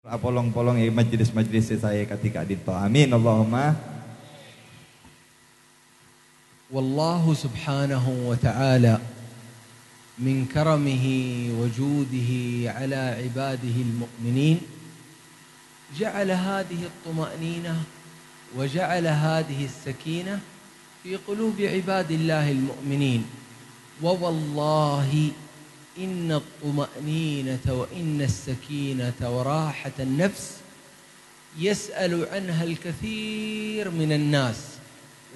Polong-polong majlis-majlis saya ketika dito. Amin Allahumma. والله سبحانه وتعالى من كرمه وجوده على عباده المؤمنين جعل هذه الطمأنينة وجعل هذه السكينة في قلوب عباد الله المؤمنين. ووالله إن الطمأنينة وإن السكينة وراحة النفس يسأل عنها الكثير من الناس،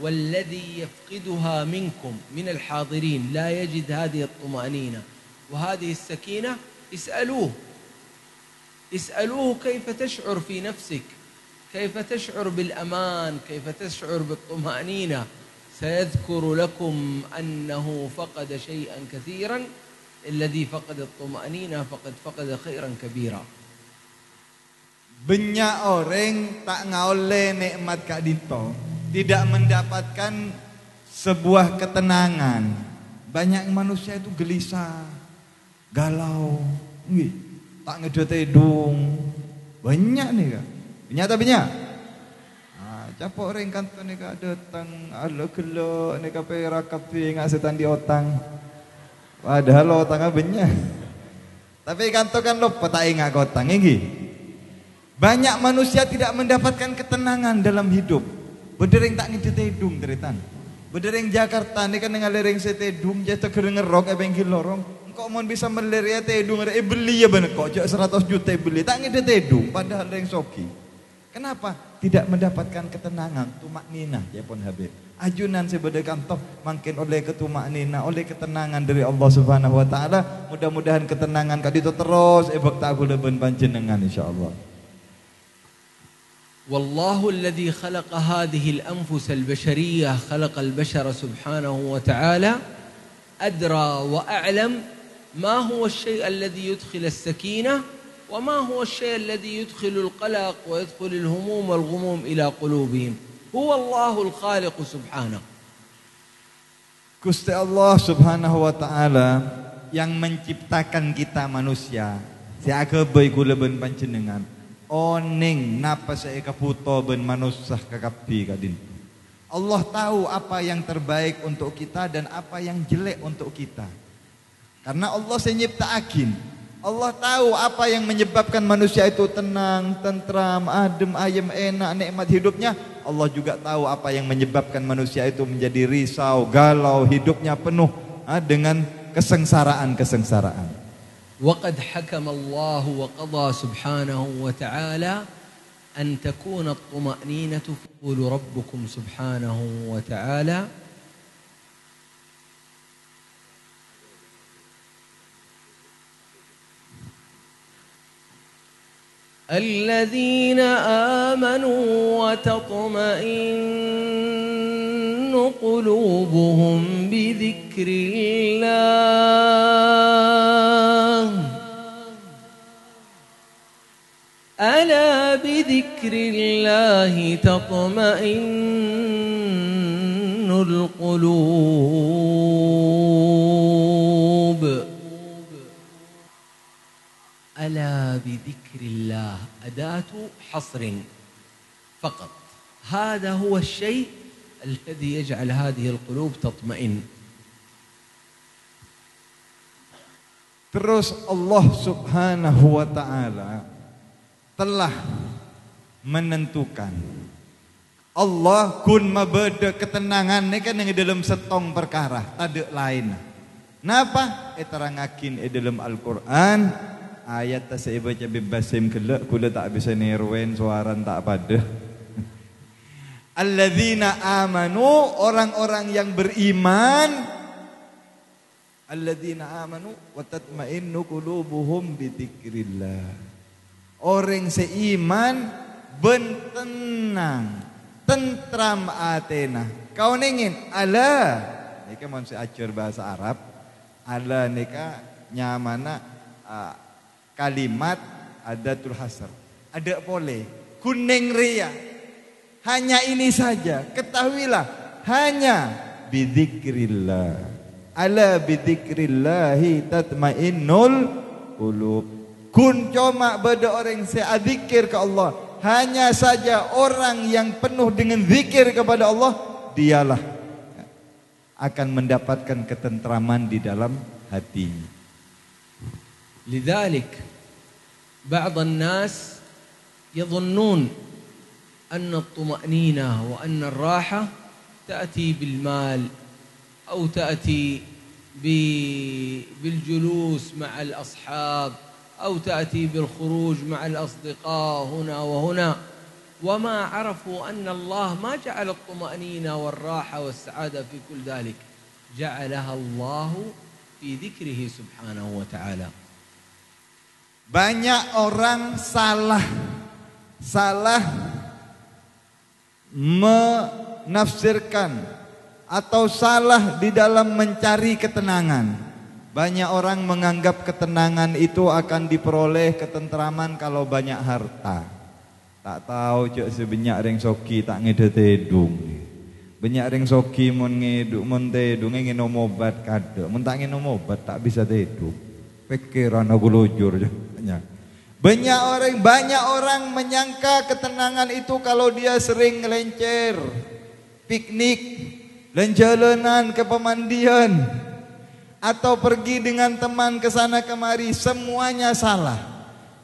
والذي يفقدها منكم من الحاضرين لا يجد هذه الطمأنينة وهذه السكينة اسألوه كيف تشعر في نفسك، كيف تشعر بالأمان، كيف تشعر بالطمأنينة. سيذكر لكم أنه فقد شيئا كثيرا، الذي فقد الطمأنينة فقد فقد خيرا كبيرا. Banyak orang tak ngoleh nikmat Kak Dito, tidak mendapatkan sebuah ketenangan. Banyak manusia itu gelisah, galau, tak ngedot hidung. Banyak nih Kak. Banyak tak banyak? Capok orang kantor nih Kak datang, ala gelok nih Kak perakapi ngak setan di otang. Padahal otangnya banyak. Tapi kantor kan lupa tak ingat otang ini. Banyak manusia tidak mendapatkan ketenangan dalam hidup. Bedereng tak ngedot hidung teritan. Bedereng Jakarta ni kan dengan lereng setedung jatuh kerengerok bengkel lorong. Engkau mau bisa meleria tedung ada beli ya bener kok 100 juta beli tak ngedot hidung padahal lereng soki. Kenapa? Tidak mendapatkan ketenangan, tumakninah ya pun Habib. Ajunan sebedekan toh makin oleh ketumakninah, oleh ketenangan dari Allah Subhanahu wa taala. Mudah-mudahan ketenangan kadito terus bakta aku leben panjenengan insyaallah. والله الذي خلق هذه الأنفس البشرية خلق البشر سبحانه وتعالى أدرى وأعلم ما هو الشيء الذي يدخل السكينة وما هو الشيء الذي يدخل القلق ويدخل الهموم والغموم إلى قلوبهم. هو الله الخالق سبحانه. Gusti Allah Subhanahu wa taala yang menciptakan kita manusia. Siaga bae kula ben panjenengan. Oning napa saya kaputo ben manusia kakapi kadin. Allah tahu apa yang terbaik untuk kita dan apa yang jelek untuk kita. Karena Allah nyiptaakin. Allah tahu apa yang menyebabkan manusia itu tenang, tentram, adem, ayem, enak, nikmat hidupnya. Allah juga tahu apa yang menyebabkan manusia itu menjadi risau, galau, hidupnya penuh dengan kesengsaraan-kesengsaraan. وقد حكم الله وقضى سبحانه وتعالى أن تكون الطمأنينة يقول ربكم سبحانه وتعالى الذين آمنوا وتطمئن قلوبهم بذكر الله ألا بذكر الله تطمئن القلوب ألا بذكر الله أداة حصر فقط. هذا هو الشيء الذي يجعل هذه القلوب تطمئن. Terus Allah Subhanahu wa taala telah menentukan. Allah kun mabeda ketenangan ni kan yang dalam setong perkara, tak lain. Napa? Terangakin dalam Al-Qur'an ayat tak saya baca bebasim kelak kula tak bisa nirwen suaran tak pada. Alladzina amanu, orang-orang yang beriman. Alladzina amanu wa tatma'innu qulubuhum bi dzikrillah. Orang seiman bentenang, tentram atena. Kau ningin ala nika mun ajar bahasa Arab. Ala nika nyamana kalimat adatul hasr. Ada boleh kuning ria. Hanya ini saja. Ketahuilah hanya bidzikrillah. Ala bidzikrillahi tatmainnul qulub. kun coma beda orang seadzikir ke Allah. Hanya saja orang yang penuh dengan zikir kepada Allah, dialah akan mendapatkan ketentraman di dalam hatinya. لذلك بعض الناس يظنون أن الطمأنينة وأن الراحة تأتي بالمال أو تأتي بالجلوس مع الأصحاب أو تأتي بالخروج مع الأصدقاء هنا وهنا، وما عرفوا أن الله ما جعل الطمأنينة والراحة والسعادة في كل ذلك، جعلها الله في ذكره سبحانه وتعالى. Banyak orang salah menafsirkan atau salah di dalam mencari ketenangan. Banyak orang menganggap ketenangan itu akan diperoleh ketentraman kalau banyak harta. Tak tahu cek sebanyak ring soki tak ngede tedung. Banyak ring soki mon ngeduk mon tedung ngin obat kado. Mon tak ngin obat tak bisa tedung. Pikiran aku lujur banyak orang menyangka ketenangan itu kalau dia sering ngelencer, piknik, lenjalanan ke pemandian, atau pergi dengan teman ke sana kemari. Semuanya salah.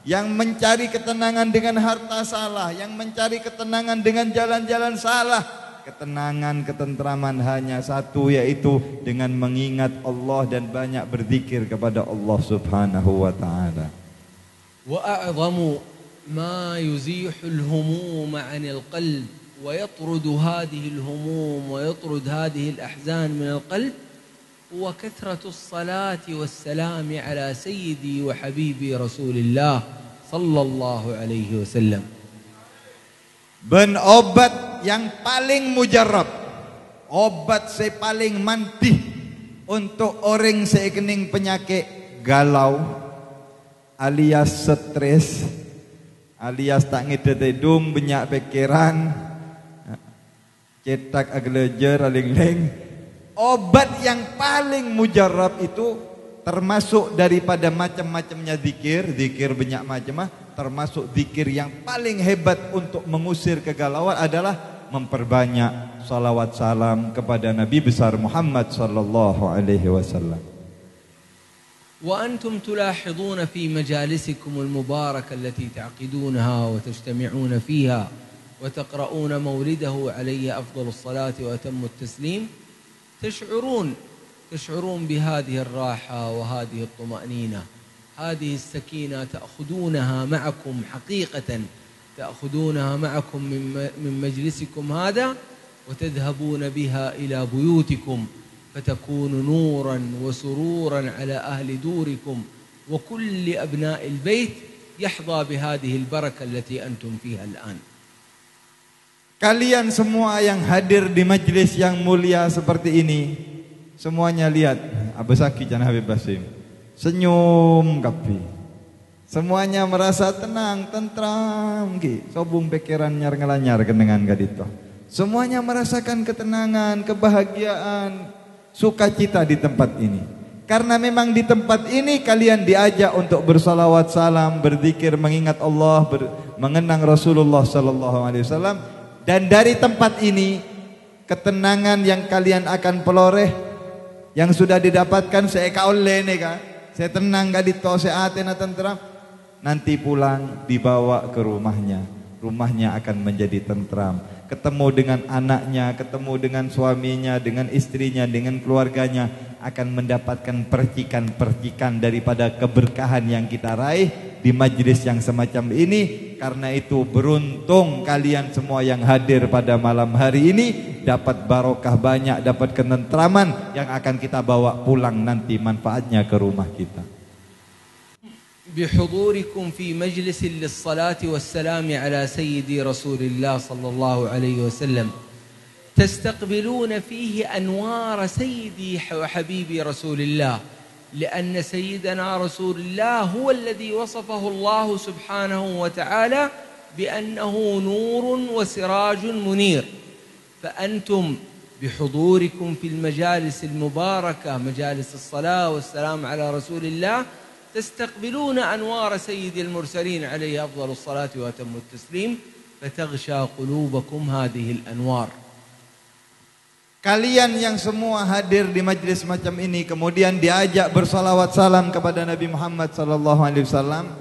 Yang mencari ketenangan dengan harta salah, yang mencari ketenangan dengan jalan-jalan salah. Ketenangan, ketentraman hanya satu, yaitu dengan mengingat Allah dan banyak berzikir kepada Allah Subhanahu wa ta'ala. وأعظم ما يزيح الهموم عن القلب ويطرد هذه الهموم ويطرد هذه الأحزان من القلب هو كثرة الصلاة والسلام على سيدي وحبيبي رسول الله صلى الله عليه وسلم. Obat yang paling mujarab, obat yang paling mantih untuk orang sekening penyakit galau, alias stres, alias tak ngedededung, banyak pikiran, cetak aglejer, aling-ling. Obat yang paling mujarab itu termasuk daripada macam-macamnya zikir banyak macam, termasuk zikir yang paling hebat untuk mengusir kegalauan adalah memperbanyak salawat salam kepada Nabi besar Muhammad sallallahu alaihi wasallam. وأنتم تلاحظون في مجالسكم المباركة التي تعقدونها وتجتمعون فيها وتقرؤون مولده عليه أفضل الصلاة وأتم التسليم، تشعرون بهذه الراحة وهذه الطمأنينة، هذه السكينة تأخذونها معكم حقيقة، تأخذونها معكم من مجلسكم هذا وتذهبون بها إلى بيوتكم فتكون نورا وسرورا على أهل دوركم، وكل أبناء البيت يحظى بهذه البركة التي أنتم فيها الآن. Kalian semua yang hadir di majlis yang mulia seperti ini, semuanya lihat Abasaki Jan Habib Basim senyum kapi. Semuanya merasa tenang, tentram ki. Sobung pikiran nyar-ngelanyar kendengan gadito. Semuanya merasakan ketenangan, kebahagiaan, sukacita di tempat ini. Karena memang di tempat ini kalian diajak untuk bersalawat salam, berzikir, mengingat Allah, mengenang Rasulullah sallallahu alaihi wasallam. Dan dari tempat ini ketenangan yang kalian akan peloreh yang sudah didapatkan saya kaole neka, saya tenang gadito, saya atena tentram, nanti pulang dibawa ke rumahnya. Rumahnya akan menjadi tentram. Ketemu dengan anaknya, ketemu dengan suaminya, dengan istrinya, dengan keluarganya, akan mendapatkan percikan-percikan daripada keberkahan yang kita raih di majlis yang semacam ini. Karena itu beruntung kalian semua yang hadir pada malam hari ini, dapat barokah banyak, dapat ketentraman yang akan kita bawa pulang nanti manfaatnya ke rumah kita. بحضوركم في مجلس للصلاة والسلام على سيدي رسول الله صلى الله عليه وسلم تستقبلون فيه أنوار سيدي وحبيبي رسول الله، لأن سيدنا رسول الله هو الذي وصفه الله سبحانه وتعالى بأنه نور وسراج منير. فأنتم بحضوركم في المجالس المباركة، مجالس الصلاة والسلام على رسول الله، تستقبلون أنوار سيد المرسلين عليه أفضل الصلاة وأتم التسليم فتغشى قلوبكم هذه الأنوار. Kalian yang semua hadir di majlis macam ini kemudian diajak bersalawat salam kepada Nabi Muhammad sallallahu alaihi wasallam,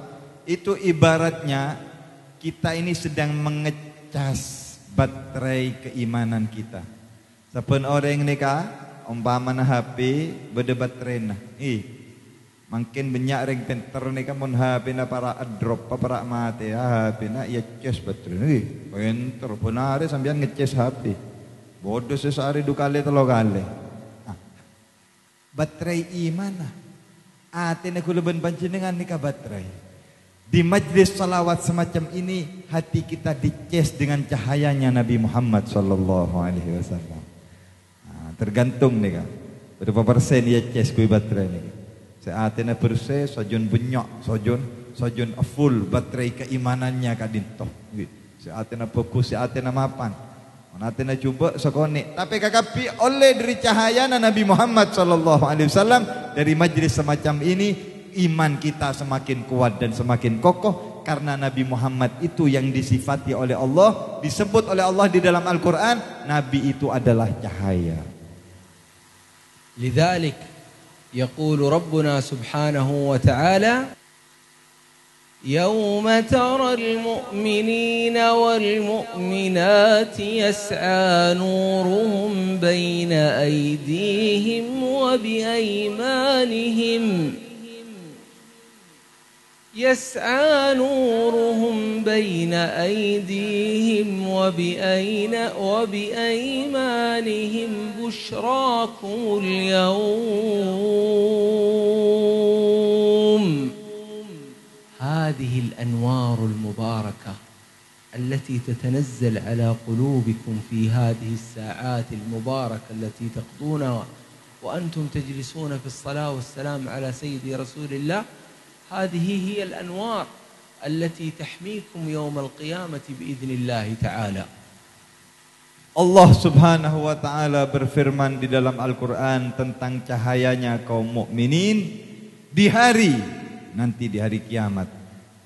itu ibaratnya kita ini sedang mengecas baterai keimanan kita. Saben orang nikah umpamana HP berdebat baterai nah. Makin banyak ring pinter nikah mun HP na para drop para mati HP na ia cas baterai. Pinter benar sampean ngecas HP. Bodoh sesari 2 kali 3 kali. Baterai iman lah. Atene kulaban panjenengan nikah baterai. Di majlis salawat semacam ini hati kita dicas dengan cahayanya Nabi Muhammad sallallahu alaihi wasallam. Tergantung nih kan. Berapa persen dia cas kui baterai nih. Seatena bersih sojon benyok sojon full baterai keimanannya kadinto. Seatena fokus seatena mapan. Manatena coba sekonek. Tapi kakapi oleh dari cahaya Nabi Muhammad sallallahu alaihi wasallam dari majlis semacam ini iman kita semakin kuat dan semakin kokoh karena Nabi Muhammad itu yang disifati oleh Allah, disebut oleh Allah di dalam Al-Qur'an, Nabi itu adalah cahaya. Lidzalik yaqulu Rabbuna subhanahu wa ta'ala يوم ترى المؤمنين والمؤمنات يسعى نورهم بين أيديهم وبأيمانهم بشراكم اليوم هذه الأنوار المباركة التي تتنزل على قلوبكم في هذه الساعات المباركة التي تقضونها وأنتم تجلسون في الصلاة والسلام على سيدي رسول الله، هذه هي الأنوار التي تحميكم يوم القيامة بإذن الله تعالى. Allah subhanahu wa ta'ala berfirman di dalam Al-Quran tentang cahayanya kaum mukminin di hari nanti di hari kiamat.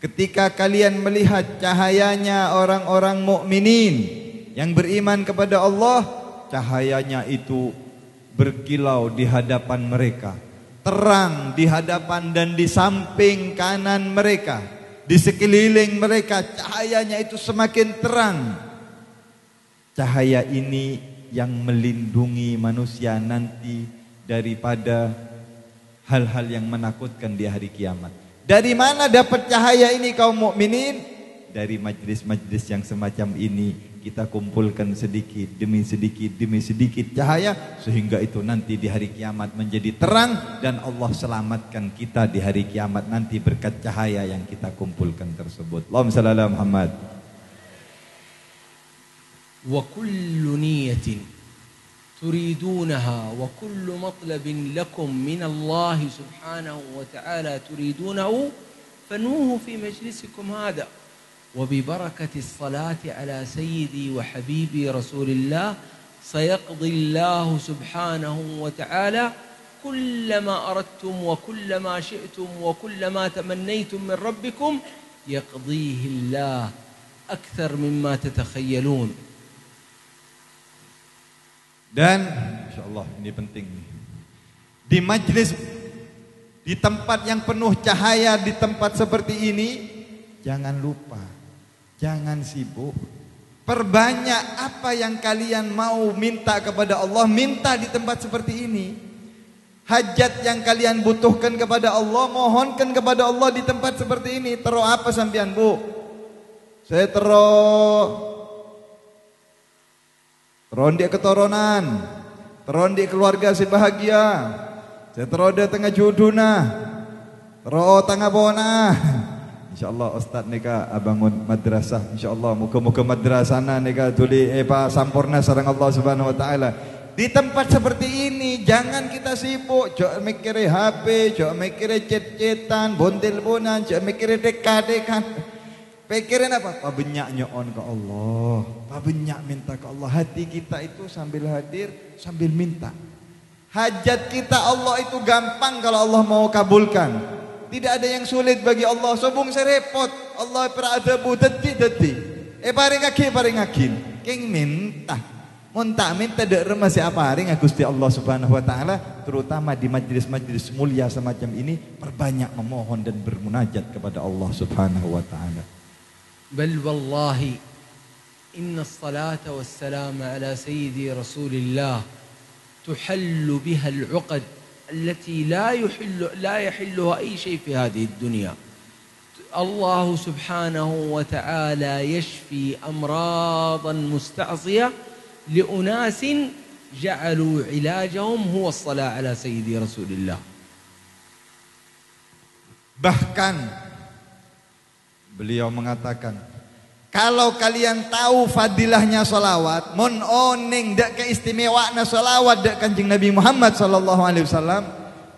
Ketika kalian melihat cahayanya orang-orang mukminin yang beriman kepada Allah, cahayanya itu berkilau di hadapan mereka, terang di hadapan dan di samping kanan mereka, di sekeliling mereka cahayanya itu semakin terang. Cahaya ini yang melindungi manusia nanti daripada hal-hal yang menakutkan di hari kiamat. Dari mana dapat cahaya ini kaum mukminin? Dari majlis-majlis yang semacam ini kita kumpulkan sedikit demi sedikit cahaya sehingga itu nanti di hari kiamat menjadi terang dan Allah selamatkan kita di hari kiamat nanti berkat cahaya yang kita kumpulkan tersebut. Allahumma shalli ala Muhammad. Wa kullu niyatin تريدونها وكل مطلب لكم من الله سبحانه وتعالى تريدونه فنوه في مجلسكم هذا وببركة الصلاة على سيدي وحبيبي رسول الله سيقضي الله سبحانه وتعالى كل ما أردتم وكل ما شئتم وكل ما تمنيتم من ربكم يقضيه الله أكثر مما تتخيلون. Dan insyaallah ini penting nih. Di majlis, di tempat yang penuh cahaya, di tempat seperti ini, jangan lupa, jangan sibuk. Perbanyak apa yang kalian mau minta kepada Allah, minta di tempat seperti ini. Hajat yang kalian butuhkan kepada Allah, mohonkan kepada Allah di tempat seperti ini. Tero apa sampean, Bu? Saya terondik keturunan, terondik keluarga si bahagia, saya terondik tengah juduna, tero tengah bona. InsyaAllah Ustaz nika abangun madrasah. InsyaAllah muka-muka madrasana nika tuli sampurna sareng Allah subhanahu wa ta'ala. Di tempat seperti ini jangan kita sibuk, jok mikir HP, jok mikir cet-cetan, bontel-bonan, jok mikir dekat-dekat. Pikirin apa? Pabenyak nyoon ke Allah, pabenyak minta ke Allah. Hati kita itu sambil hadir, sambil minta. Hajat kita Allah itu gampang kalau Allah mau kabulkan. Tidak ada yang sulit bagi Allah. Sobung serepot. Allah peradabu deti. Paring akin. Keng minta. Montak minta dek remah siapa haring Gusti Allah Subhanahu wa taala, terutama di majlis-majlis mulia semacam ini, perbanyak memohon dan bermunajat kepada Allah Subhanahu wa taala. Bal wallahi inna as-salata was-salam ala sayyidi Rasulillah tuhallu biha al-'uqad التي لا يحلها أي شيء في هذه الدنيا. الله سبحانه وتعالى يشفي أمراضا مستعصية لأناس جعلوا علاجهم هو الصلاة على سيدي رسول الله. Bahkan beliau mengatakan, kalau kalian tahu fadilahnya salawat, mon oning dak keistimewaan salawat dak Kanjeng Nabi Muhammad sallallahu alaihi wasallam,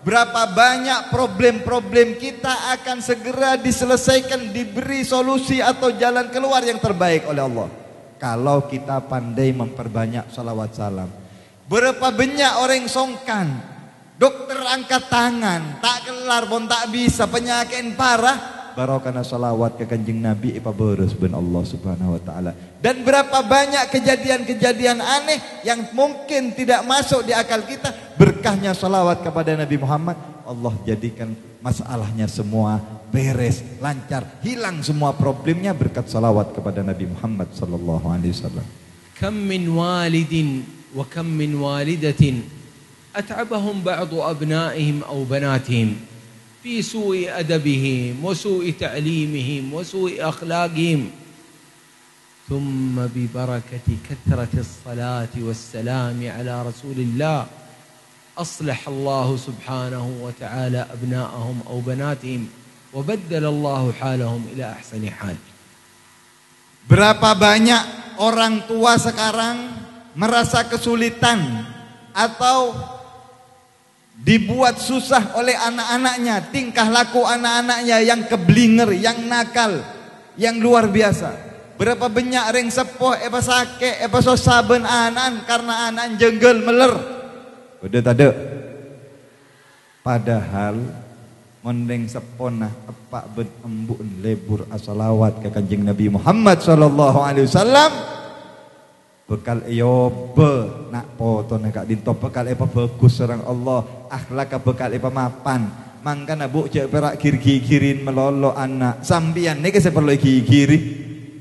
berapa banyak problem-problem kita akan segera diselesaikan, diberi solusi atau jalan keluar yang terbaik oleh Allah. Kalau kita pandai memperbanyak salawat salam. Berapa banyak orang songkan, dokter angkat tangan, tak kelar pun tak bisa, penyakit parah, baru karena salawat ke Kanjeng Nabi ipa beres ben Allah Subhanahu wa taala. Dan berapa banyak kejadian-kejadian aneh yang mungkin tidak masuk di akal kita, berkahnya salawat kepada Nabi Muhammad, Allah jadikan masalahnya semua beres, lancar, hilang semua problemnya berkat salawat kepada Nabi Muhammad sallallahu alaihi wasallam. Kam min walidin wa kam min walidatin at'abahum ba'du abna'ihim aw banatihim في سوء أدبهم وسوء تعليمهم وسوء أخلاقهم ثم ببركة كثرة الصلاة والسلام على رسول الله أصلح الله سبحانه وتعالى أبناءهم أو بناتهم وبدل الله حالهم إلى أحسن حال. Berapa banyak orang tua sekarang merasa kesulitan atau dibuat susah oleh anak-anaknya, tingkah laku anak-anaknya yang keblinger, yang nakal, yang luar biasa. Berapa banyak ring sepoh sakit, saben anan karena anak jenggel meler. Udah tade. Padahal mending seponah epak ben embun lebur asalawat ke Kanjeng Nabi Muhammad sallallahu alaihi wasallam. Bekal eyobe nak poto nak dinto bekal apa bagus serang Allah, akhlak bekal apa mapan. Mangkana bu cek perak kiri-kirin melolo anak. Sampian niki saya perlu kiri.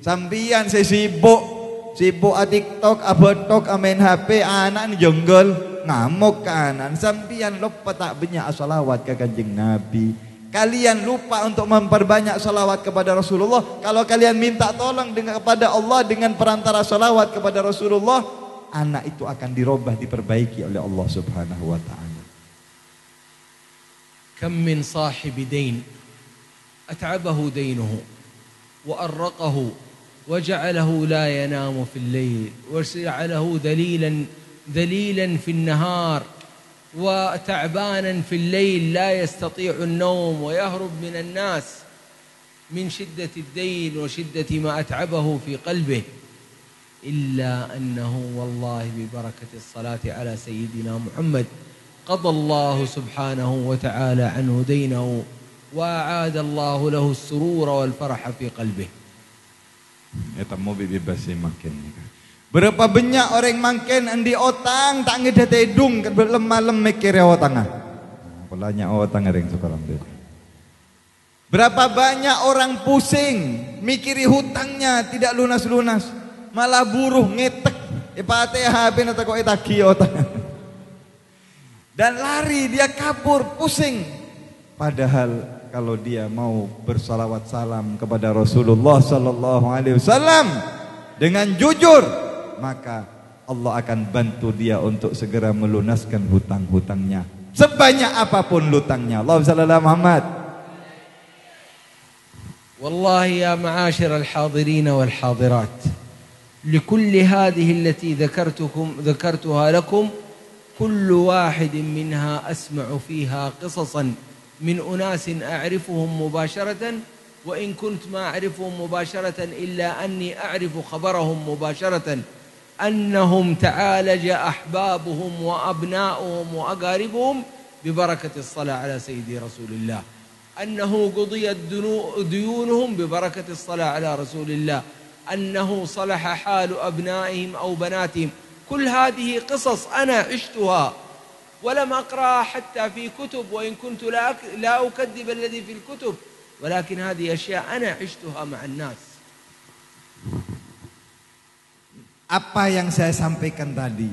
Sampian saya sibuk a TikTok, a betok, a main HP, anak ni jenggel ngamuk kanan. Sampian lupa tak banyak salawat ke Kanjeng Nabi. Kalian lupa untuk memperbanyak salawat kepada Rasulullah. Kalau kalian minta tolong kepada Allah dengan perantara salawat kepada Rasulullah, anak itu akan dirubah, diperbaiki oleh Allah Subhanahu wa taala. Kam min sahibi dain at'abahu dainuhu wa arraqahu wa ja'alahu la yanamu fil layl wa ja'alahu dalilan fil nahar وتعبانا في الليل لا يستطيع النوم ويهرب من الناس من شدة الدين وشدة ما أتعبه في قلبه إلا أنه والله ببركة الصلاة على سيدنا محمد قضى الله سبحانه وتعالى عنه دينه وأعاد الله له السرور والفرح في قلبه. Berapa banyak orang mangken andi otang tak ngedet edung lemah mikir otang. Polanya otang ring sekarang dia. Berapa banyak orang pusing mikiri hutangnya tidak lunas-lunas, malah buruh ngetek ipate HP nata kok itagi otang. Dan lari dia kabur pusing. Padahal kalau dia mau bersalawat salam kepada Rasulullah sallallahu alaihi wasallam dengan jujur, maka Allah akan bantu dia untuk segera melunaskan hutang-hutangnya sebanyak apapun hutangnya. Allahumma shalli ala Muhammad. Wallahi ya ma'ashir al-hadirin wal-hadirat, likulli hadhihi allati dhakartuha lakum kullu wahidin minha asma'u fiha qisasan min unasin a'rifuhum mubasharatan wa in kunt ma a'rifuhum mubasharatan illa anni a'rifu khabarahum mubasharatan أنهم تعالج أحبابهم وأبناؤهم وأقاربهم ببركة الصلاة على سيدي رسول الله. أنه قضيت ديونهم ببركة الصلاة على رسول الله، أنه صلح حال أبنائهم أو بناتهم. كل هذه قصص أنا عشتها ولم أقرأها حتى في كتب، وإن كنت لا أكذب الذي في الكتب، ولكن هذه أشياء أنا عشتها مع الناس. Apa yang saya sampaikan tadi,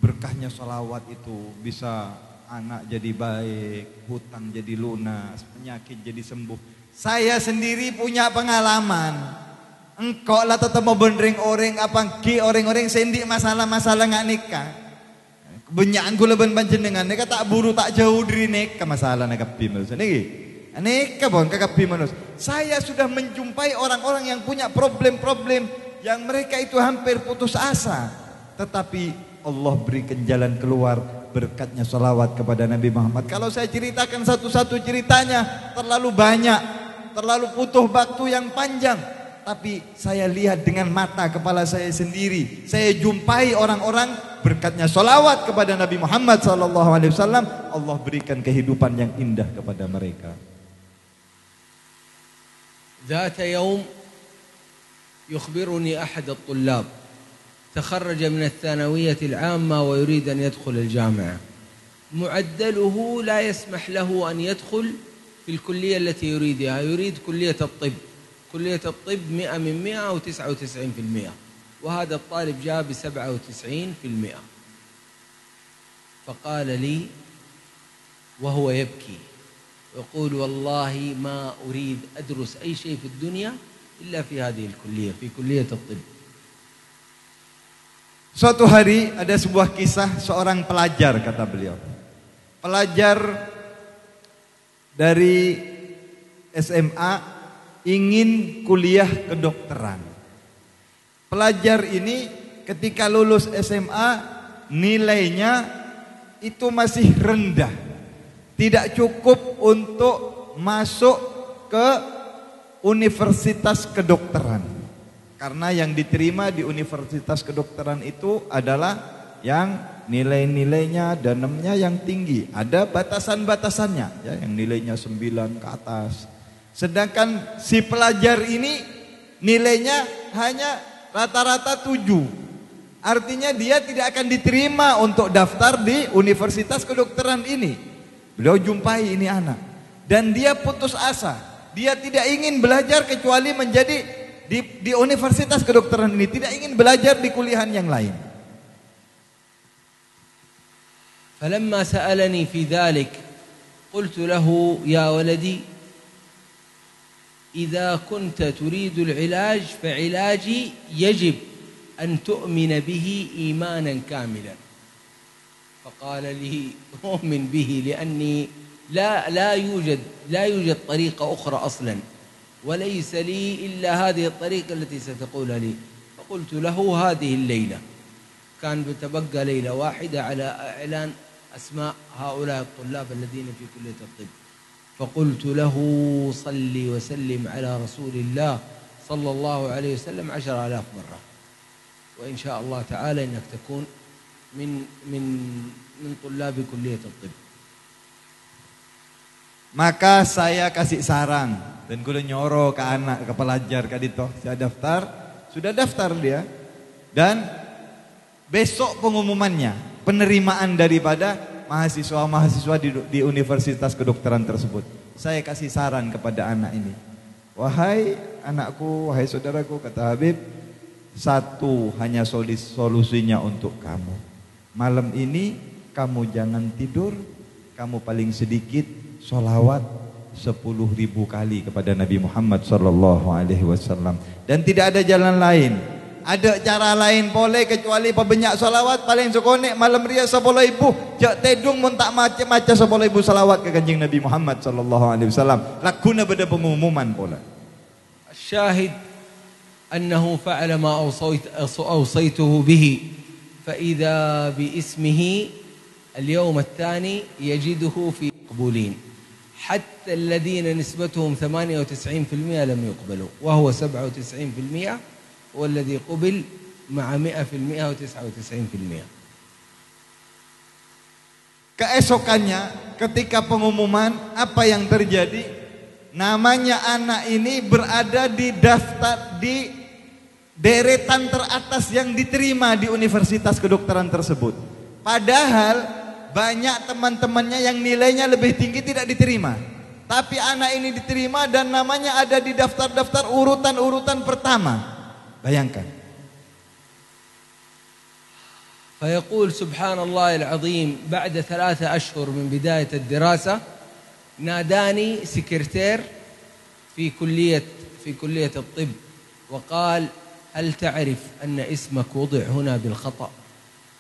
berkahnya sholawat itu bisa anak jadi baik, hutang jadi lunas, penyakit jadi sembuh. Saya sendiri punya pengalaman. Engkau lah tetap mau bendering orang apa ki orang-orang sendi masalah-masalah ngak nikah. Kebanyakan gula ben panjenengan nikah tak buru tak jauh dari nikah masalah nak pimus. Niki. Nikah bon kakak pimus. Saya sudah menjumpai orang-orang yang punya problem-problem yang mereka itu hampir putus asa, tetapi Allah berikan jalan keluar berkatnya sholawat kepada Nabi Muhammad. Kalau saya ceritakan satu-satu ceritanya terlalu banyak, terlalu butuh waktu yang panjang. Tapi saya lihat dengan mata kepala saya sendiri, saya jumpai orang-orang berkatnya sholawat kepada Nabi Muhammad SAW, Allah berikan kehidupan yang indah kepada mereka. ذات يوم يخبرني أحد الطلاب تخرج من الثانوية العامة ويريد أن يدخل الجامعة، معدله لا يسمح له أن يدخل في الكلية التي يريدها، يريد كلية الطب. كلية الطب 100 من 100 أو 99%، وهذا الطالب جاء ب97%. فقال لي وهو يبكي يقول والله ما أريد أدرس أي شيء في الدنيا إلا في هذه الكلية، في كلية الطب. Suatu hari ada sebuah kisah seorang pelajar, kata beliau. Pelajar dari SMA ingin kuliah kedokteran. Pelajar ini ketika lulus SMA nilainya itu masih rendah, tidak cukup untuk masuk ke universitas kedokteran. Karena yang diterima di universitas kedokteran itu adalah yang nilai-nilainya danemnya yang tinggi. Ada batasan-batasannya ya, yang nilainya 9 ke atas. Sedangkan si pelajar ini nilainya hanya rata-rata 7. Artinya dia tidak akan diterima untuk daftar di universitas kedokteran ini. Beliau jumpai ini anak dan dia putus asa. Dia tidak ingin belajar kecuali menjadi di universitas kedokteran ini, tidak ingin belajar di kuliahan yang lain. فلما سألني في ذلك قلت له يا ولدي إذا كنت تريد العلاج فعلاجي يجب أن تؤمن به إيمانا كاملا. فقال لي أؤمن به لأني لا يوجد طريقة أخرى أصلا، وليس لي إلا هذه الطريقة التي ستقولها لي. فقلت له هذه الليلة، كان بتبقى ليلة واحدة على إعلان أسماء هؤلاء الطلاب الذين في كلية الطب. فقلت له صل وسلم على رسول الله صلى الله عليه وسلم 10,000 مرة، وإن شاء الله تعالى إنك تكون من طلاب كلية الطب. Maka saya kasih saran dan kudu nyoro ke anak, ke pelajar kadito. Saya daftar, sudah daftar dia. Dan besok pengumumannya, penerimaan daripada mahasiswa-mahasiswa di universitas kedokteran tersebut. Saya kasih saran kepada anak ini. Wahai anakku, wahai saudaraku, kata Habib, satu hanya solusinya untuk kamu. Malam ini kamu jangan tidur, kamu paling sedikit sholawat 10.000 kali kepada Nabi Muhammad SAW. Dan tidak ada jalan lain, ada cara lain boleh kecuali pebanyak sholawat. Paling sekonek malam ria 10.000, jak tedung mun tak macam-macam 10.000 sholawat ke kanjeng Nabi Muhammad SAW. Lakuna pada pengumuman pula. Syahid annahu fa'ala ma awsaytuhu bihi, فإذا باسمه اليوم الثاني يجده في مقبولين، حتى الذين نسبتهم 98% لم يقبلوا، وهو 97% هو الذي قبل مع 100% و99%. Keesokannya ketika pengumuman, apa yang terjadi? namanya anak ini berada di daftar di deretan teratas yang diterima di universitas kedokteran tersebut. Padahal banyak teman-temannya yang nilainya lebih tinggi tidak diterima. Tapi anak ini diterima dan namanya ada di daftar-daftar urutan-urutan pertama. Bayangkan. فيقول سبحان الله العظيم بعد 3 أشهر من بداية الدراسة ناداني سكرتير في كلية الطب وقال هل تعرف أن اسمك وضع هنا بالخطأ؟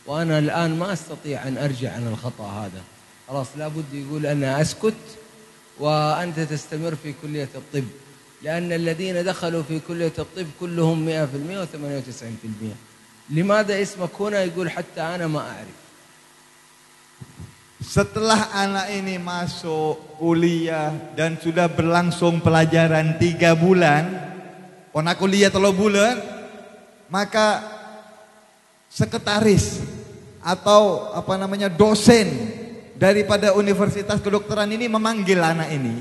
وأنا الآن ما أستطيع أن أرجع عن الخطأ هذا، خلاص لابد يقول أنا أسكت وأنت تستمر في كلية الطب، لأن الذين دخلوا في كلية الطب كلهم 100% و98%. لماذا اسمك هنا؟ يقول حتى أنا ما أعرف. Setelah anak ini masuk kuliah dan sudah berlangsung pelajaran 3 bulan, pernah kuliah 3 bulan, maka sekretaris atau dosen daripada universitas kedokteran ini memanggil anak ini,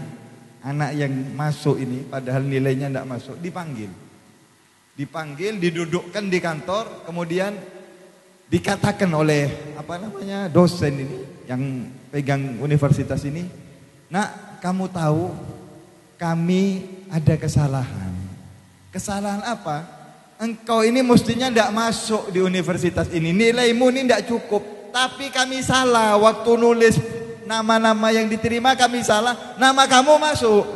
anak yang masuk ini padahal nilainya tidak masuk, dipanggil, didudukkan di kantor, kemudian dikatakan oleh dosen ini yang pegang universitas ini, "Nak, kamu tahu kami ada kesalahan." Kesalahan apa? Engkau ini mestinya tidak masuk di universitas ini, nilaimu ini tidak cukup. Tapi kami salah waktu nulis nama-nama yang diterima, kami salah, nama kamu masuk.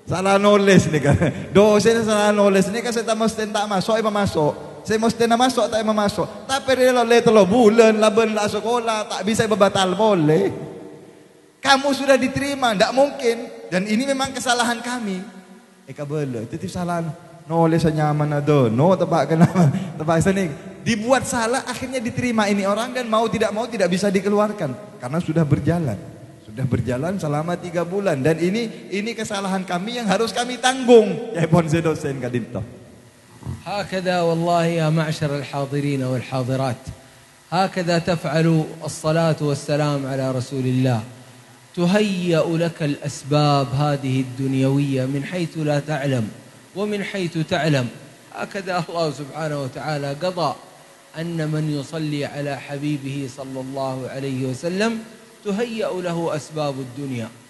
Salah nulis nih kan. Dosen salah nulis nih kan, saya mesti tak masuk, masuk. Saya mesti nak masuk, tak masuk. Tapi dia loleh 3 bulan, laban lah sekolah, tak bisa batal boleh. Kamu sudah diterima, tidak mungkin. Dan ini memang kesalahan kami. Kabel, titip salah nulis nyaman ada, no tebak kenapa, tebak sini. Dibuat salah, akhirnya diterima ini orang dan mau tidak bisa dikeluarkan karena sudah berjalan selama 3 bulan dan ini kesalahan kami yang harus kami tanggung. Ya pon dosen kadinto. هكذا والله يا معشر الحاضرين والحاضرات، هكذا تفعل الصلاة والسلام على رسول الله. تهيأ لك الأسباب هذه الدنيوية من حيث لا تعلم ومن حيث تعلم. هكذا الله سبحانه وتعالى قضى أن من يصلي على حبيبه صلى الله عليه وسلم تهيأ له أسباب الدنيا.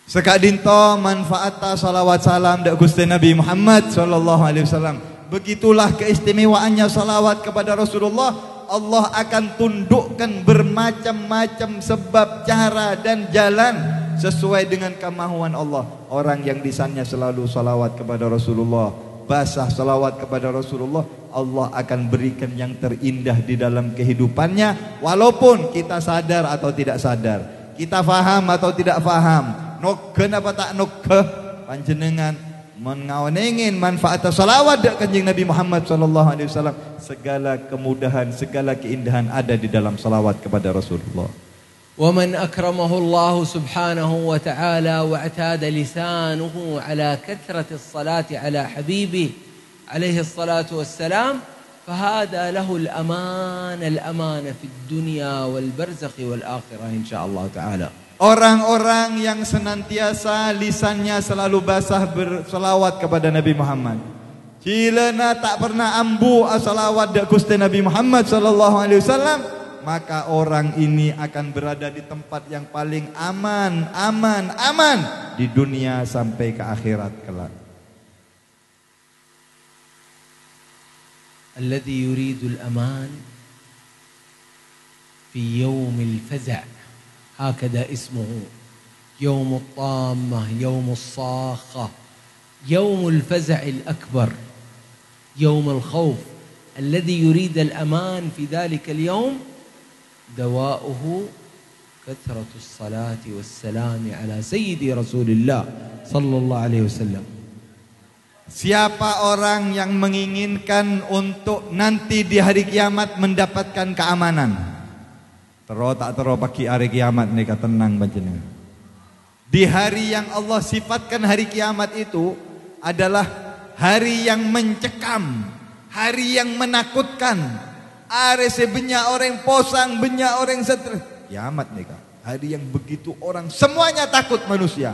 Sekadinto manfaat salawat salam dak Gusti Nabi Muhammad sallallahu alaihi wasallam. Begitulah keistimewaannya salawat kepada Rasulullah. Allah akan tundukkan bermacam-macam sebab, cara dan jalan sesuai dengan kemahuan Allah. Orang yang lisannya selalu salawat kepada Rasulullah, basah salawat kepada Rasulullah, Allah akan berikan yang terindah di dalam kehidupannya, walaupun kita sadar atau tidak sadar, kita faham atau tidak faham, noken apa tak noke, panjenengan mengawanengin manfaat salawat dak Kanjeng Nabi Muhammad sallallahu alaihi wasallam. Segala kemudahan, segala keindahan ada di dalam salawat kepada Rasulullah. ومن أكرمه الله سبحانه وتعالى واعتاد لسانه على كثرة الصلاة على حبيبه عليه الصلاة والسلام فهذا له الأمان في الدنيا والبرزخ والآخرة إن شاء الله تعالى. Orang-orang yang senantiasa lisannya selalu basah berselawat kepada Nabi Muhammad, cilana tak pernah ambu salawat dak Gusti Nabi Muhammad sallallahu alaihi wasallam, maka orang ini akan berada di tempat yang paling aman di dunia sampai ke akhirat kelak. الذي يريد الأمان في يوم الفزع هكذا اسمه، يوم الطامة، يوم الصاخة، يوم الفزع الأكبر، يوم الخوف. الذي يريد الأمان في ذلك اليوم دواؤه كثرة الصلاة والسلام على سيدي رسول الله صلى الله عليه وسلم. Siapa orang yang menginginkan untuk nanti di hari kiamat mendapatkan keamanan, tak pagi hari kiamat nika tenang panjenengan. Di hari yang Allah sifatkan hari kiamat itu adalah hari yang mencekam, hari yang menakutkan. Are sebenya orang posang, benya orang stres. Kiamat nika, hari yang begitu orang semuanya takut manusia.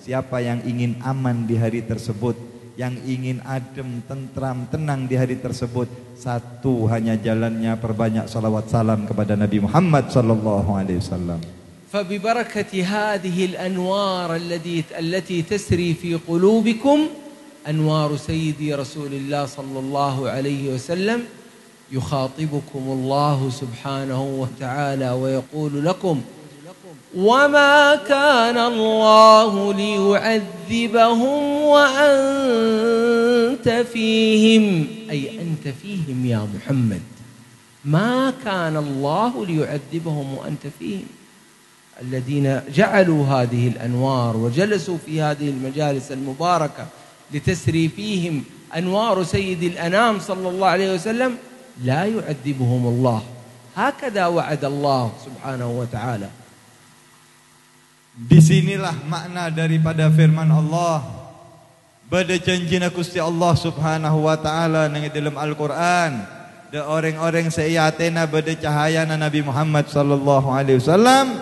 Siapa yang ingin aman di hari tersebut, yang ingin adem, tentram, tenang di hari tersebut, satu hanya jalannya perbanyak salawat salam kepada Nabi Muhammad sallallahu alaihi wasallam. فببركة هذه الأنوار التي تسري في قلوبكم أنوار سيدي رسول الله صلى الله عليه وسلم يخاطبكم الله سبحانه وتعالى ويقول لكم وما كان الله ليعذبهم وأنت فيهم، أي أنت فيهم يا محمد، ما كان الله ليعذبهم وأنت فيهم. الذين جعلوا هذه الأنوار وجلسوا في هذه المجالس المباركة لتسري فيهم أنوار سيد الأنام صلى الله عليه وسلم لا يعذبهم الله، هكذا وعد الله سبحانه وتعالى. Disinilah makna daripada firman Allah. Bada janjina Gusti Allah Subhanahu wa taala nang dalam Al-Qur'an, de orang-orang sayatena bada cahayana Nabi Muhammad sallallahu alaihi wasallam,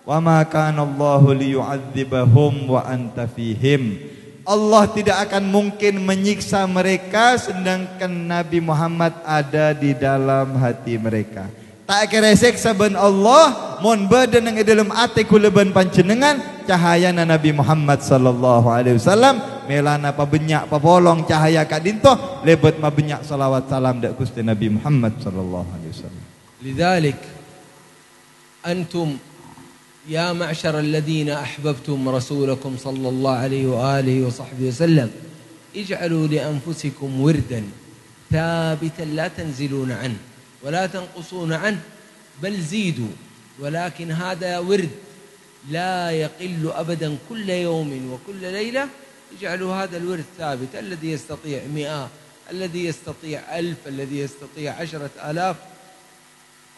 wa ma kana Allahu liyu'adzibahum wa anta fihim. Allah tidak akan mungkin menyiksa mereka sedangkan Nabi Muhammad ada di dalam hati mereka. Tak kira siksa ben Allah mon beda nang dalam ati kula ben panjenengan cahayana Nabi Muhammad sallallahu alaihi wasallam melana pa benyak pa bolong cahaya ka dinto lebet ma benyak salawat salam dak Gusti Nabi Muhammad sallallahu alaihi wasallam. لذلك أنتم يا معشر الذين أحببتم رسولكم صلى الله عليه وآله وصحبه وسلم اجعلوا لأنفسكم وردا ثابتا لا تنزلون عنه ولا تنقصون عنه بل زيدوا، ولكن هذا ورد لا يقل أبدا كل يوم وكل ليلة. اجعلوا هذا الورد ثابت، الذي يستطيع 100، الذي يستطيع 1000، الذي يستطيع 10,000،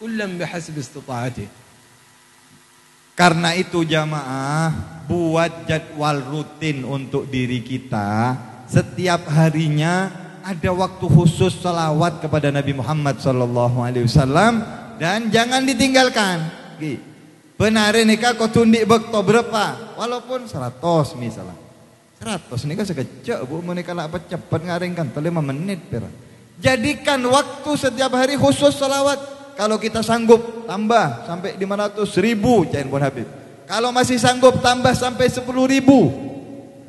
كلا بحسب استطاعته. Karena itu jamaah, buat jadwal rutin untuk diri kita. Setiap harinya ada waktu khusus salawat kepada Nabi Muhammad sallallahu alaihi wasallam dan jangan ditinggalkan. Benar nikah kau tundik bekto berapa? Walaupun 100 misalnya. 100 nikah sekejap bu, menikah lah cepat ngaringkan 5 menit pira. Jadikan waktu setiap hari khusus salawat. Kalau kita sanggup tambah sampai 500.000 cain pun Habib. Kalau masih sanggup tambah sampai 10.000.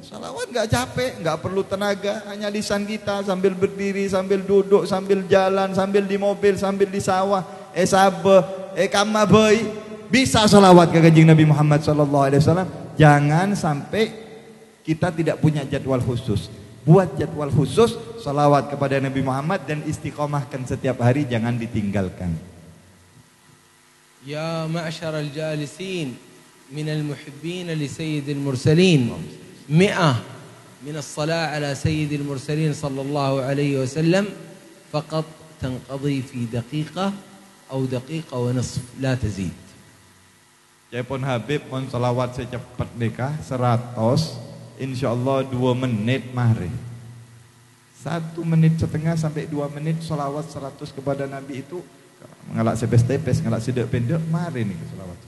Salawat enggak capek, enggak perlu tenaga, hanya lisan kita sambil berdiri, sambil duduk, sambil jalan, sambil di mobil, sambil di sawah, kamma bayi, bisa salawat ke kanjeng Nabi Muhammad sallallahu alaihi wasallam. Jangan sampai kita tidak punya jadwal khusus. Buat jadwal khusus salawat kepada Nabi Muhammad dan istiqomahkan setiap hari, jangan ditinggalkan. Ya ma'syaral jalisin minal muhibbin li sayyidil mursalin 100 من الصلاة على سيد المرسلين صلى الله عليه وسلم فقط تنقضي في دقيقة أو دقيقة ونصف لا تزيد. Jaipun Habib mon salawat secepat nikah 100, insyaallah 2 menit mari. 1 menit setengah sampai 2 menit salawat 100 kepada Nabi itu ngalak sepes-tepes, ngalak sidak pendek mari nih salawat.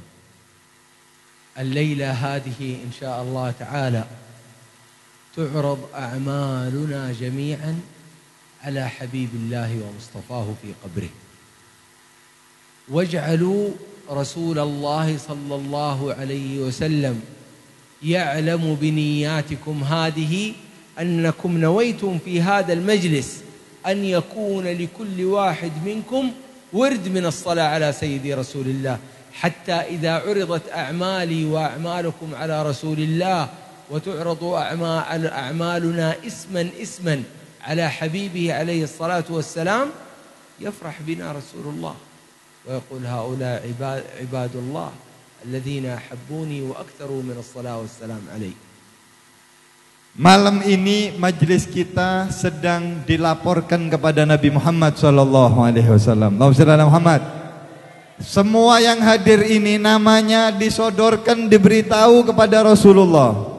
الليلة هذه إن شاء الله تعالى تعرض أعمالنا جميعا على حبيب الله ومصطفاه في قبره. واجعلوا رسول الله صلى الله عليه وسلم يعلم بنياتكم هذه أنكم نويتم في هذا المجلس أن يكون لكل واحد منكم ورد من الصلاة على سيدي رسول الله، حتى إذا عرضت أعمالي وأعمالكم على رسول الله وتعرض أعمالنا اسما على حبيبه عليه الصلاة والسلام يفرح بنا رسول الله ويقول هؤلاء عباد الله الذين أحبوني وأكثروا من الصلاة والسلام عليه. Malam ini majlis kita sedang dilaporkan kepada Nabi Muhammad sallallahu alaihi wasallam. Allahumma shalli ala Muhammad. Semua yang hadir ini namanya disodorkan, diberitahu kepada Rasulullah.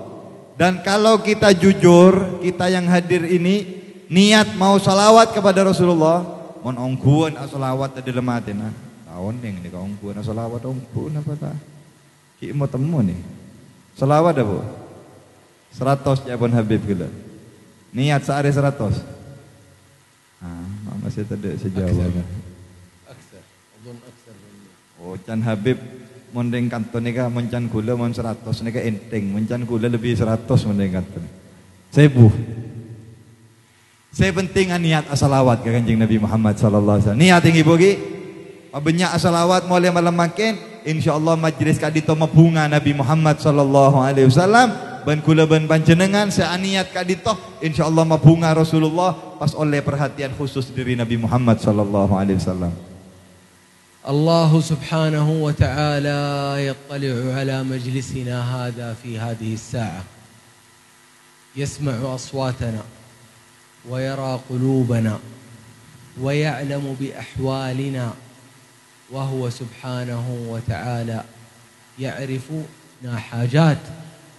Dan kalau kita jujur, kita yang hadir ini niat mau salawat kepada Rasulullah, mon ongkuan salawat tadi lematin. Tahun yang ini kau ongkuan salawat ongkuan apa tak? Ki mau temu nih. Salawat apa? 100 ya pun Habib gila. Niat sehari 100. Masih tidak sejauh. Aksar. Adun aksar. Oh, can Habib mondeng kanton nika moncan gula mon 100 nika enteng, moncan gula lebih 100 mondeng kanton. 1000. Saya penting niat asalawat ke Kanjeng Nabi Muhammad sallallahu alaihi wasallam. Niat tinggi bogi. Banyak asalawat mulai malam makin, insyaallah majlis kadito mabunga Nabi Muhammad sallallahu alaihi wasallam. Ban kula ban panjenengan saya niat kadito insyaallah mabunga Rasulullah pas oleh perhatian khusus diri Nabi Muhammad sallallahu alaihi wasallam. Allah subhanahu wa ta'ala yattali'u ala majlisina hadha fi hadhihi as-sa'ah. Yasma'u aswatana ويرى قلوبنا ويعلم بأحوالنا وهو سبحانه وتعالى يعرفنا حاجات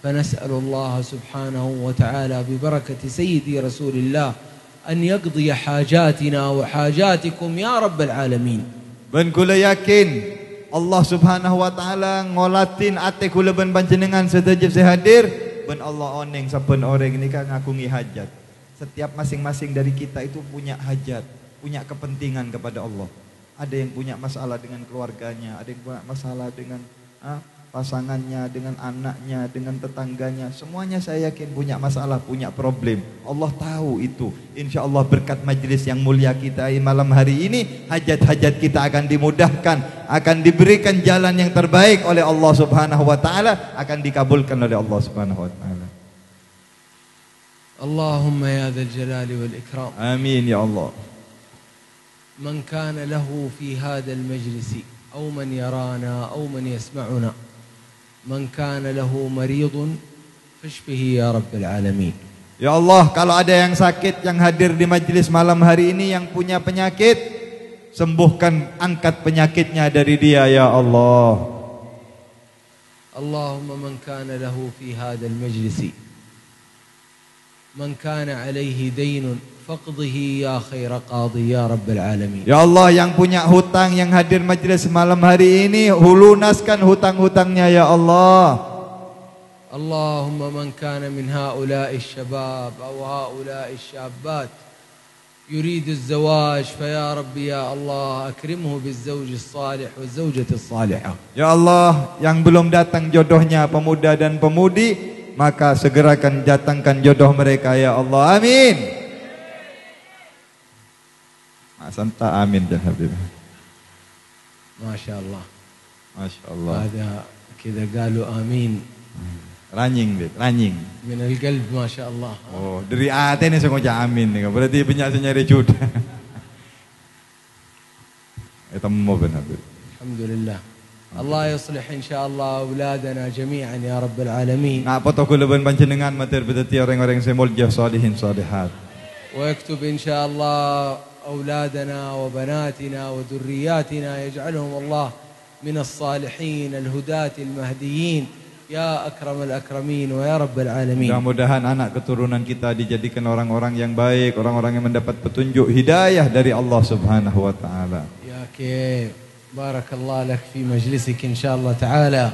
فنسأل الله سبحانه وتعالى ببركة سيدي رسول الله أن يقضي حاجاتنا وحاجاتكم يا رب العالمين. Ben kula yakin Allah subhanahu wa ta'ala ngolatin ate kula ben panjenengan sedaya sehadir ben Allah oneng saben orang ini kan ngakungi hajat. Setiap masing-masing dari kita itu punya hajat, punya kepentingan kepada Allah. Ada yang punya masalah dengan keluarganya, ada yang punya masalah dengan pasangannya, dengan anaknya, dengan tetangganya. Semuanya saya yakin punya masalah, punya problem. Allah tahu itu. Insya Allah berkat majlis yang mulia kita malam hari ini, hajat-hajat kita akan dimudahkan, akan diberikan jalan yang terbaik oleh Allah subhanahu wa ta'ala, akan dikabulkan oleh Allah subhanahu wa ta'ala. اللهم يا ذا الجلال والإكرام آمين يا الله. من كان له في هذا المجلس أو من يرانا أو من يسمعنا من كان له مريض فاشفه يا رب العالمين. Ya Allah, kalau ada yang sakit yang hadir di majlis malam hari ini yang punya penyakit, sembuhkan, angkat penyakitnya dari dia ya Allah. اللهم من كان له في هذا المجلس من كان عليه دين فاقضه يا خير قاضي يا رب العالمين. Ya Allah, yang punya hutang yang hadir majlis malam hari ini, lunaskan hutang-hutangnya ya Allah. اللهم من كان من هؤلاء الشباب أو هؤلاء الشابات يريد الزواج فيا رب يا الله أكرمه بالزوج الصالح والزوجة الصالحة. Ya Allah, yang belum datang jodohnya pemuda dan pemudi, maka segerakan datangkan jodoh mereka ya Allah. Amin. Santa amin dan Habib. Masya Allah. Masya Allah. هذا كذا قالوا آمين. Ranying, Bib, ranying. من القلب ما شاء الله. Oh, dari hati ini saya ngucap amin nih. Berarti penyaksinya nyari jodoh. Itu mau benar, Bib. الحمد لله. الله يصلح إن شاء الله أولادنا جميعا يا رب العالمين. Apa toh kulaban panjenengan mater beteti orang-orang semulia salihin salihat. ويكتب إن شاء الله أولادنا وبناتنا وذرياتنا يجعلهم الله من الصالحين الهداة المهديين يا أكرم الأكرمين ويا رب العالمين. Mudah-mudahan anak keturunan kita dijadikan orang-orang yang baik, orang-orang yang mendapat petunjuk hidayah dari Allah Subhanahu wa taala. يا كيف بارك الله لك في مجلسك إن شاء الله تعالى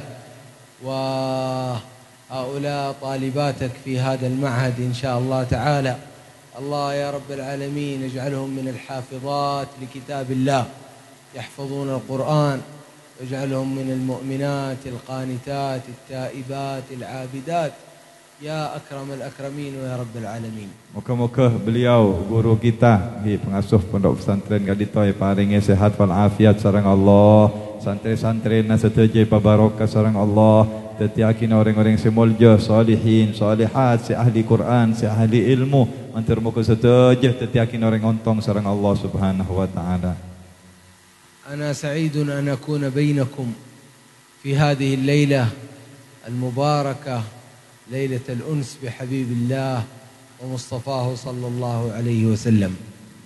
وهؤلاء طالباتك في هذا المعهد إن شاء الله تعالى. الله يا رب العالمين يجعلهم من الحافظات لكتاب الله يحفظون القرآن واجعلهم من المؤمنات القانتات التائبات العابدات يا أكرم الأكرمين ويا رب العالمين. Moga-moga beliau guru kita di pengasuh pondok pesantren Kaditoy paringi sehat wal afiat sareng Allah, santri-santrina sedaya pabarokah sareng Allah, dadi akina orang-orang semulja salihin salihat si ahli Quran si ahli ilmu antar moga sedaya dadi akina orang ontong sareng Allah Subhanahu wa taala. أنا سعيد أن أكون بينكم في هذه الليلة المباركة ليلة الأنس بحبيب الله ومصطفاه صلى الله عليه وسلم.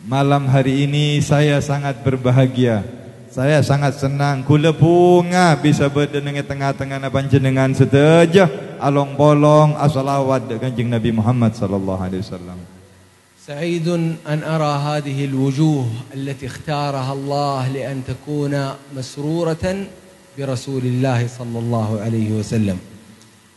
Malam hari ini saya sangat berbahagia. Saya sangat senang kula bunga bisa berdenenge tengah-tengah panjenengan sedaya along bolong asalawat Kanjeng Nabi Muhammad sallallahu alaihi wasallam. سعيد أن أرى هذه الوجوه التي اختارها الله لأن تكون مسرورة برسول الله صلى الله عليه وسلم.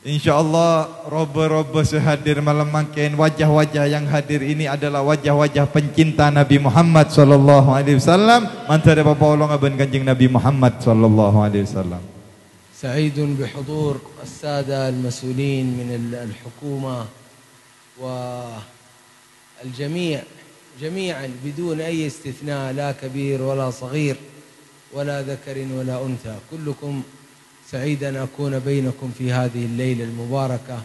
InsyaAllah roba-roba sehadir malam makin wajah-wajah yang hadir ini adalah wajah-wajah pencinta Nabi Muhammad sallallahu alaihi wasallam. Mantara bapa ulung aban Kanjeng Nabi Muhammad sallallahu alaihi wasallam. سعيد بحضور السادة المسؤولين من الحكومة والجميع جميعا بدون أي استثناء، لا كبير ولا صغير ولا ذكر ولا أنثى، كلكم سعيد أن أكون بينكم في هذه الليلة المباركة.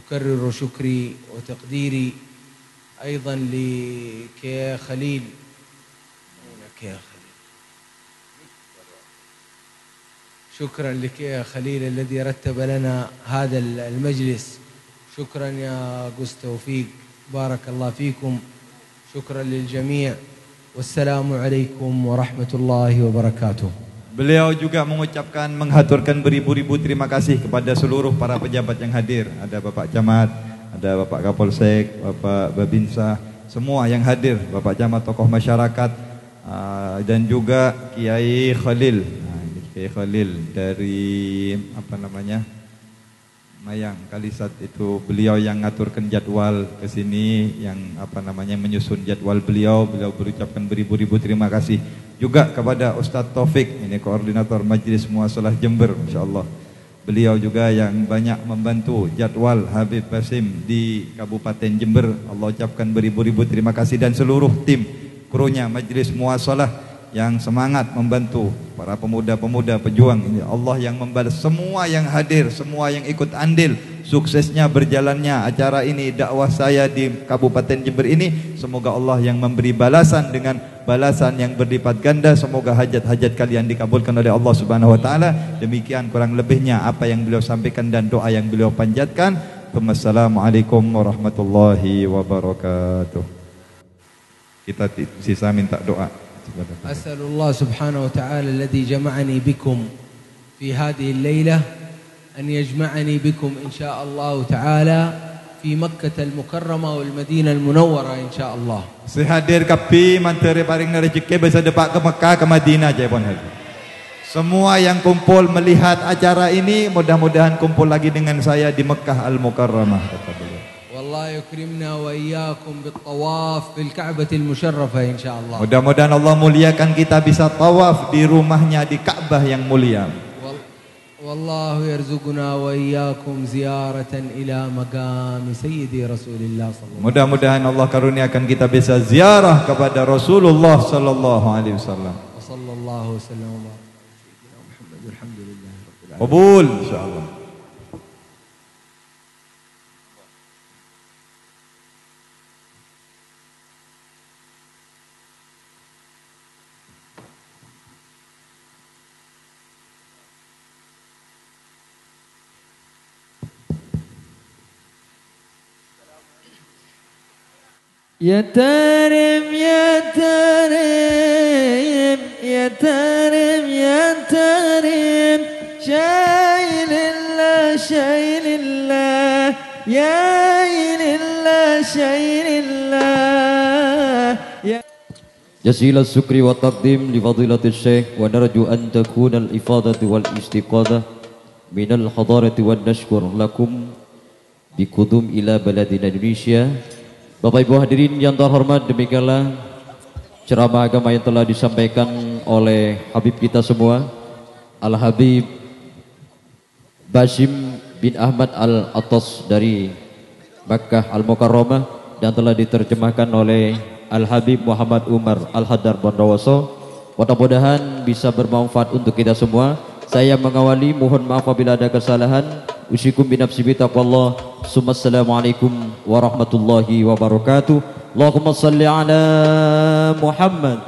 أكرر شكري وتقديري أيضا لكيا خليل. شكرا لكيا خليل الذي رتب لنا هذا المجلس. شكرا يا أغوست توفيق، بارك الله فيكم. شكرا للجميع والسلام عليكم ورحمة الله وبركاته. Beliau juga mengucapkan, menghaturkan beribu-ribu terima kasih kepada seluruh para pejabat yang hadir. Ada Bapak Camat, ada Bapak Kapolsek, Bapak Babinsa, semua yang hadir, Bapak Camat, tokoh masyarakat, dan juga Kiai Khalil. Kiai Khalil dari Mayang Kalisat itu, beliau yang ngaturkan jadwal ke sini, yang menyusun jadwal beliau berucapkan beribu-ribu terima kasih. Juga kepada Ustadz Taufik, ini koordinator Majlis Muasalah Jember, masyaallah. Beliau juga yang banyak membantu jadwal Habib Basim di Kabupaten Jember. Allah ucapkan beribu-ribu terima kasih, dan seluruh tim krunya Majlis Muasalah yang semangat membantu para pemuda-pemuda pejuang ini. Allah yang membalas semua yang hadir, semua yang ikut andil suksesnya berjalannya acara ini, dakwah saya di Kabupaten Jember ini. Semoga Allah yang memberi balasan dengan balasan yang berlipat ganda. Semoga hajat-hajat kalian dikabulkan oleh Allah Subhanahu wa taala. Demikian kurang lebihnya apa yang beliau sampaikan dan doa yang beliau panjatkan. Wassalamualaikum warahmatullahi wabarakatuh. Kita sisa minta doa. أسأل الله سبحانه وتعالى الذي جمعني بكم في هذه الليلة أن يجمعني بكم إن شاء الله تعالى في مكة المكرمة والمدينة المنورة إن شاء الله. Sehadir kapi manteri paring rezeki bisa depak ke Mekah ke Madinah jepon hadir. Semua yang kumpul melihat acara ini mudah-mudahan kumpul lagi dengan saya di Mekah Al-Mukarramah kata beliau. والله يكرمنا وإياكم بالطواف في الكعبة المشرفة إن شاء الله. Mudah-mudahan Allah muliakan kita bisa tawaf di rumahnya di Ka'bah yang mulia. والله يرزقنا وإياكم زيارة إلى مقام سيدي رسول الله صلى الله عليه وسلم. Mudah-mudahan Allah karuniakan kita bisa ziarah kepada Rasulullah sallallahu alaihi wasallam. وصلى الله وسلم وبارك على سيدنا محمد والحمد لله رب العالمين. Qabul insyaallah. يا تارم يا تارم يا تارم يا تارم شايل الله شايل الله يا عين الله شايل الله جزيل الشكر والتقديم لفضيلة الشيخ ونرجو أن تكون الإفاضة والاستقاذة من الحضارة والنشكر لكم بقدوم إلى بلدنا Indonesia. Bapak Ibu hadirin yang terhormat, demikianlah ceramah agama yang telah disampaikan oleh Habib kita semua, Al-Habib Basim bin Ahmad Al-Attas dari Makkah Al-Mukarramah, dan telah diterjemahkan oleh Al-Habib Muhammad Umar Al-Haddar Bondowoso. Mudah-mudahan bisa bermanfaat untuk kita semua. Saya mengawali, mohon maaf apabila ada kesalahan. Usikum binafsi bitaqwallah. Assalamualaikum warahmatullahi wabarakatuh. Allahumma salli ala Muhammad